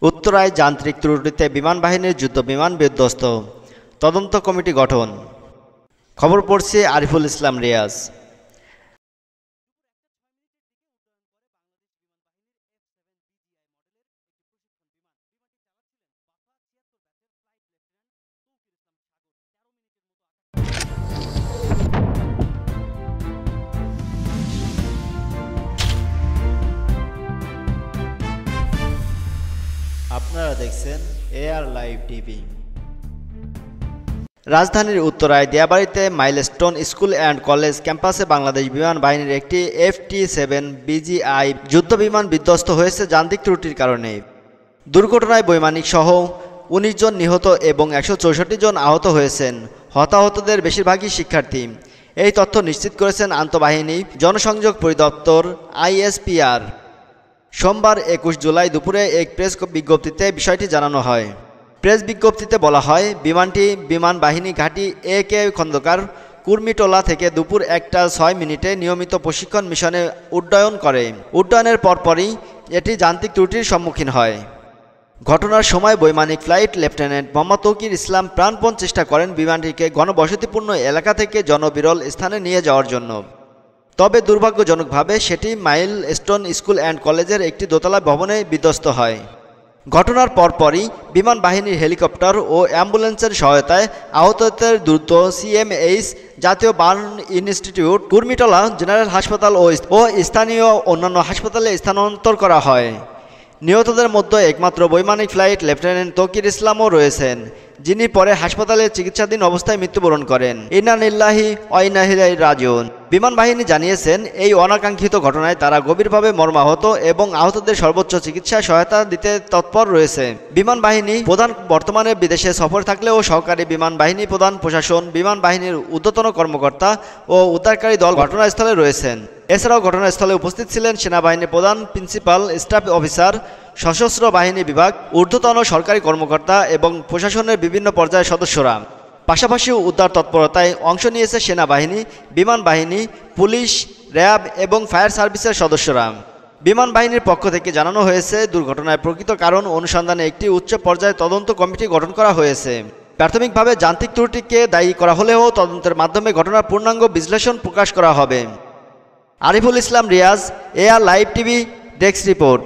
উত্তরায় যান্ত্রিক ত্রুটিতে বিমান বাহিনীর যুদ্ধবিমান বিধ্বস্ত, তদন্ত কমিটি গঠন। খবর পড়ছে আরিফুল ইসলাম রিয়াজ। আপনারা দেখছেন এআর লাইভ টিভি। রাজধানীর উত্তরায় দিয়াবাড়িতে মাইলস্টোন স্কুল অ্যান্ড কলেজ ক্যাম্পাসে বাংলাদেশ বিমান বাহিনীর একটি FT-7 BGI যুদ্ধবিমান বিধ্বস্ত হয়েছে যান্ত্রিক ত্রুটির কারণে। দুর্ঘটনায় বৈমানিক সহ ১৯ জন নিহত এবং ১৬৪ জন আহত হয়েছেন। হতাহতদের বেশিরভাগই শিক্ষার্থী। এই তথ্য নিশ্চিত করেছেন আন্তঃবাহিনী জনসংযোগ পরিদপ্তর ISPR। সোমবার ২১ জুলাই দুপুরে এক প্রেস বিজ্ঞপ্তিতে বিষয়টি জানানো হয়। প্রেস বিজ্ঞপ্তিতে বলা হয়, বিমানটি বিমান বাহিনী ঘাঁটি AK খন্দকার কুর্মিটোলা থেকে দুপুর ১টা ৬ মিনিটে নিয়মিত প্রশিক্ষণ মিশনে উড্ডয়ন করে। উড্ডয়নের পরপরই এটি যান্ত্রিক ত্রুটির সম্মুখীন হয়। ঘটনার সময় বৈমানিক ফ্লাইট লেফটেন্যান্ট মোহাম্মদ তৌকির ইসলাম প্রাণপণ চেষ্টা করেন বিমানটিকে ঘনবসতিপূর্ণ এলাকা থেকে জনবিরল স্থানে নিয়ে যাওয়ার জন্য। তবে দুর্ভাগ্যজনকভাবে সেটি মাইলস্টোন স্কুল অ্যান্ড কলেজের একটি দোতলা ভবনে বিধ্বস্ত হয়। ঘটনার পরপরই বিমান বাহিনীর হেলিকপ্টার ও অ্যাম্বুলেন্সের সহায়তায় আহতদের দ্রুত CMH জাতীয় বার্ন ইনস্টিটিউট, কুর্মিটোলা জেনারেল হাসপাতাল ও স্থানীয় অন্যান্য হাসপাতালে স্থানান্তর করা হয়। নিহতদের মধ্যে একমাত্র বৈমানিক ফ্লাইট লেফটেন্যান্ট তৌকির ইসলামও রয়েছেন, যিনি পরে হাসপাতালে চিকিৎসাধীন অবস্থায় মৃত্যুবরণ করেন। ইন্না লিল্লাহি ওয়া ইন্না ইলাইহি রাজিউন। বিমান বাহিনী জানিয়েছেন, এই অনাকাঙ্ক্ষিত ঘটনায় তারা গভীরভাবে মর্মাহত এবং আহতদের সর্বোচ্চ চিকিৎসা সহায়তা দিতে তৎপর রয়েছে। বিমান বাহিনী প্রধান বর্তমানে বিদেশে সফর থাকলেও সহকারী বিমান বাহিনী প্রধান, প্রশাসন, বিমান বাহিনীর ঊর্ধ্বতন কর্মকর্তা ও উদ্ধারকারী দল ঘটনাস্থলে রয়েছেন। এছাড়াও ঘটনাস্থলে উপস্থিত ছিলেন সেনাবাহিনী প্রধান, প্রিন্সিপাল স্টাফ অফিসার, সশস্ত্র বাহিনী বিভাগ, ঊর্ধ্বতন সরকারি কর্মকর্তা এবং প্রশাসনের বিভিন্ন পর্যায়ের সদস্যরা। পাশাপাশি উদ্ধার তৎপরতায় অংশ নিয়েছে সেনাবাহিনী, বিমান বাহিনী, পুলিশ, র্যাব এবং ফায়ার সার্ভিসের সদস্যরা। বিমান বাহিনীর পক্ষ থেকে জানানো হয়েছে, দুর্ঘটনার প্রকৃত কারণ অনুসন্ধানে একটি উচ্চ পর্যায়ের তদন্ত কমিটি গঠন করা হয়েছে। প্রাথমিকভাবে যান্ত্রিক ত্রুটিকে দায়ী করা হলেও তদন্তের মাধ্যমে ঘটনার পূর্ণাঙ্গ বিশ্লেষণ প্রকাশ করা হবে। Ariful Islam Riyaz, AR live TV, desk report.